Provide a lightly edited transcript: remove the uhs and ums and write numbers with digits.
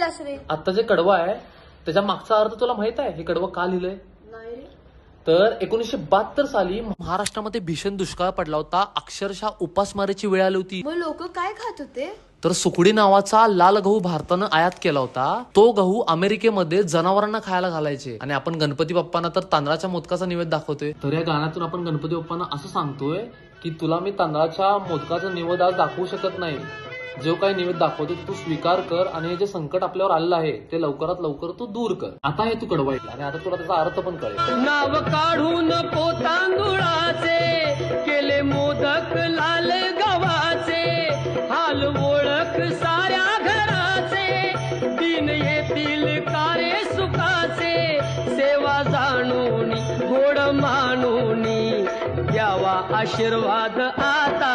लिहिलास रे? आता जे कडवं आहे त्याच्या मागचा अर्थ तुला माहित आहे? हे कडवं का लिहिलंय? नाही रे. तर 1972 साली महाराष्ट्रामध्ये भीषण दुष्काळ पडला होता. अक्षरशः उपासमारीची वेळ आली होती. मग लोक काय खात होते? तर सुकडी नावाचा लाल गहू भारतानं आयात केला होता. तो गहू अमेरिकेमध्ये जनावरांना खायला घालायचे आणि आपण गणपती बाप्पांना तर तांदळाच्या मोदकाचा निवेद दाखवतोय. तर या गाण्यातून आपण गणपती बाप्पांना असं सांगतोय की तुला मी तांदळाच्या मोदकाचा निवेद आज दाखवू शकत नाही. जो काही निवेद दाखवतोय तू स्वीकार कर आणि हे जे संकट आपल्यावर आलेलं आहे ते लवकरात लवकर तू दूर कर. आता हे तू कडवायला आणि आता तुला त्याचा अर्थ पण कळेल. नाव काढून पोतांदुळाचे केले मोदक लाल गव्हाचे, हाल ओळख साऱ्या घराचे, दिन येतील कारे सुखाचे, सेवा जाणून गोड मानून द्यावा आशीर्वाद आता.